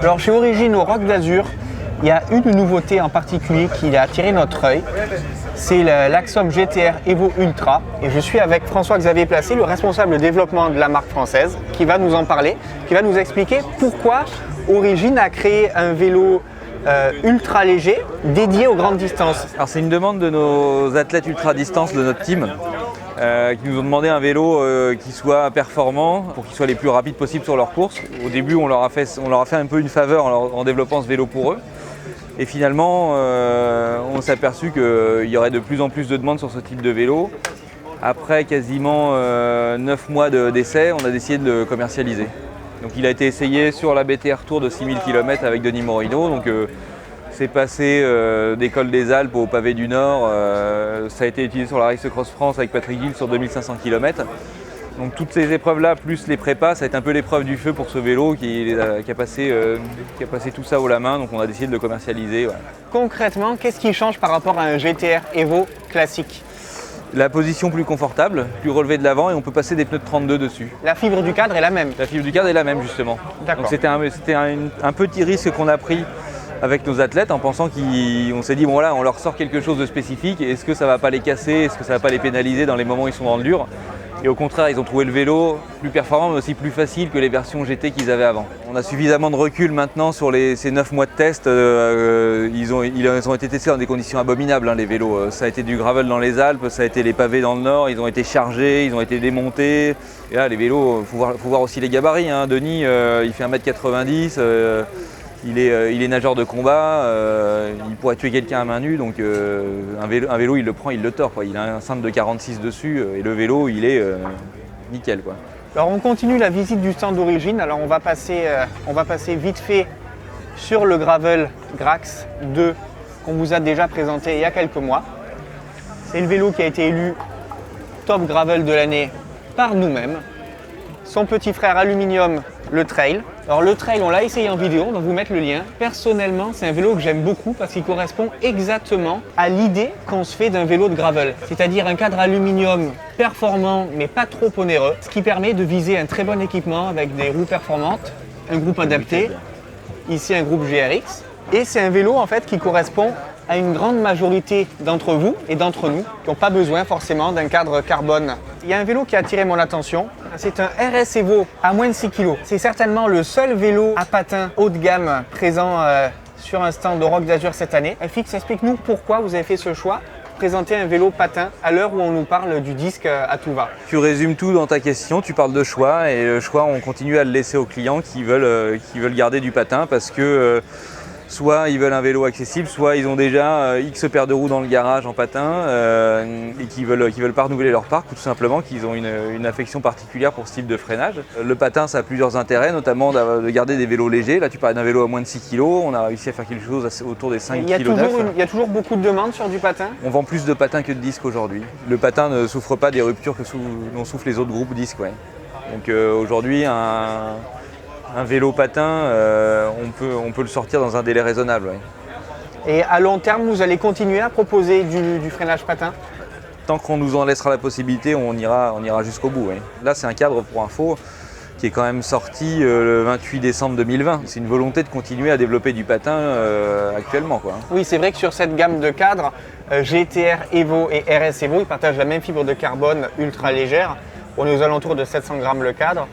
Alors chez Origine au Roc d'Azur, il y a une nouveauté en particulier qui a attiré notre œil. C'est l'Axom GTR Evo Ultra. Et je suis avec François-Xavier Placé, le responsable développement de la marque française, qui va nous en parler, qui va nous expliquer pourquoi Origine a créé un vélo ultra léger dédié aux grandes distances. Alors c'est une demande de nos athlètes ultra distance de notre team qui nous ont demandé un vélo qui soit performant pour qu'ils soient les plus rapides possibles sur leurs courses. Au début on leur a fait un peu une faveur en développant ce vélo pour eux. Et finalement on s'est aperçu qu'il y aurait de plus en plus de demandes sur ce type de vélo. Après quasiment 9 mois d'essai, on a décidé de le commercialiser. Donc il a été essayé sur la BTR Tour de 6000 km avec Denis Morino. Donc c'est passé des cols des Alpes au pavé du Nord. Ça a été utilisé sur la Race Cross France avec Patrick Gill sur 2500 km. Donc toutes ces épreuves-là, plus les prépas, ça a été un peu l'épreuve du feu pour ce vélo qui a passé tout ça haut la main. Donc on a décidé de le commercialiser. Ouais. Concrètement, qu'est-ce qui change par rapport à un GTR Evo classique ? La position plus confortable, plus relevée de l'avant et on peut passer des pneus de 32 dessus. La fibre du cadre est la même. La fibre du cadre est la même justement. D'accord. Donc c'était un petit risque qu'on a pris avec nos athlètes en pensant qu'on s'est dit bon voilà, on leur sort quelque chose de spécifique, est-ce que ça va pas les casser, est-ce que ça va pas les pénaliser dans les moments où ils sont dans le dur. Et au contraire, ils ont trouvé le vélo plus performant mais aussi plus facile que les versions GT qu'ils avaient avant. On a suffisamment de recul maintenant sur ces 9 mois de test. Ils ont été testés dans des conditions abominables, hein, les vélos. Ça a été du gravel dans les Alpes, ça a été les pavés dans le Nord, ils ont été chargés, ils ont été démontés. Et là, les vélos, faut voir aussi les gabarits. Hein. Denis, il fait 1m90. Il est nageur de combat, il pourrait tuer quelqu'un à main nue, donc un vélo il le prend, il le tord, quoi. Il a un cintre de 46 dessus et le vélo il est nickel, quoi. Alors on continue la visite du stand d'Origine, alors on va passer vite fait sur le gravel Grax 2 qu'on vous a déjà présenté il y a quelques mois. C'est le vélo qui a été élu top gravel de l'année par nous-mêmes. Son petit frère aluminium, le Trail. Alors le Trail, on l'a essayé en vidéo, on va vous mettre le lien. Personnellement, c'est un vélo que j'aime beaucoup parce qu'il correspond exactement à l'idée qu'on se fait d'un vélo de gravel. C'est-à-dire un cadre aluminium performant mais pas trop onéreux, ce qui permet de viser un très bon équipement avec des roues performantes, un groupe adapté, ici un groupe GRX. Et c'est un vélo en fait qui correspond à une grande majorité d'entre vous et d'entre nous qui n'ont pas besoin forcément d'un cadre carbone. Il y a un vélo qui a attiré mon attention, c'est un RS Evo à moins de 6 kg. C'est certainement le seul vélo à patins haut de gamme présent sur un stand de Roc d'Azur cette année. FX, explique-nous pourquoi vous avez fait ce choix, présenter un vélo patin à l'heure où on nous parle du disque à tout va. Tu résumes tout dans ta question, tu parles de choix et le choix on continue à le laisser aux clients qui veulent garder du patin parce que soit ils veulent un vélo accessible, soit ils ont déjà X paires de roues dans le garage en patin et qui veulent pas renouveler leur parc ou tout simplement qu'ils ont une affection particulière pour ce type de freinage. Le patin, ça a plusieurs intérêts, notamment de garder des vélos légers. Là, tu parlais d'un vélo à moins de 6 kg, on a réussi à faire quelque chose autour des 5 kg. Il y a toujours beaucoup de demandes sur du patin. On vend plus de patins que de disques aujourd'hui. Le patin ne souffre pas des ruptures dont souffrent les autres groupes disques. Ouais. Donc aujourd'hui, un vélo patin, on peut le sortir dans un délai raisonnable. Ouais. Et à long terme, vous allez continuer à proposer du freinage patin ? Tant qu'on nous en laissera la possibilité, on ira jusqu'au bout. Ouais. Là, c'est un cadre pour info qui est quand même sorti le 28 décembre 2020. C'est une volonté de continuer à développer du patin actuellement, quoi. Oui, c'est vrai que sur cette gamme de cadres, GTR Evo et RS Evo, ils partagent la même fibre de carbone ultra légère. On est aux alentours de 700 grammes le cadre.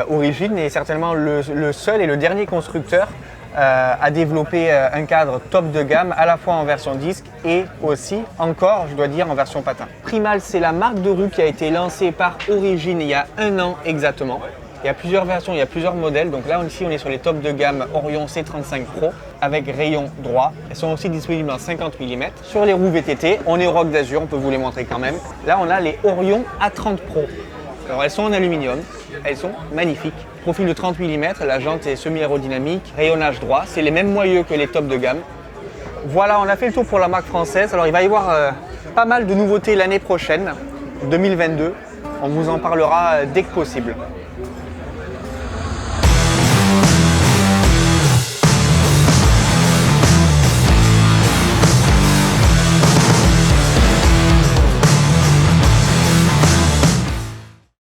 Origine est certainement le seul et le dernier constructeur à développer un cadre top de gamme à la fois en version disque et aussi encore, je dois dire, en version patin. Primal, c'est la marque de roue qui a été lancée par Origine il y a 1 an exactement. Il y a plusieurs versions, il y a plusieurs modèles. Donc là, ici, on est sur les tops de gamme Orion C35 Pro avec rayon droit. Elles sont aussi disponibles en 50 mm. Sur les roues VTT, on est au Roc d'Azur, on peut vous les montrer quand même. Là, on a les Orion A30 Pro. Alors elles sont en aluminium, elles sont magnifiques. Profil de 30 mm, la jante est semi-aérodynamique, rayonnage droit, c'est les mêmes moyeux que les tops de gamme. Voilà, on a fait le tour pour la marque française. Alors il va y avoir pas mal de nouveautés l'année prochaine, 2022. On vous en parlera dès que possible.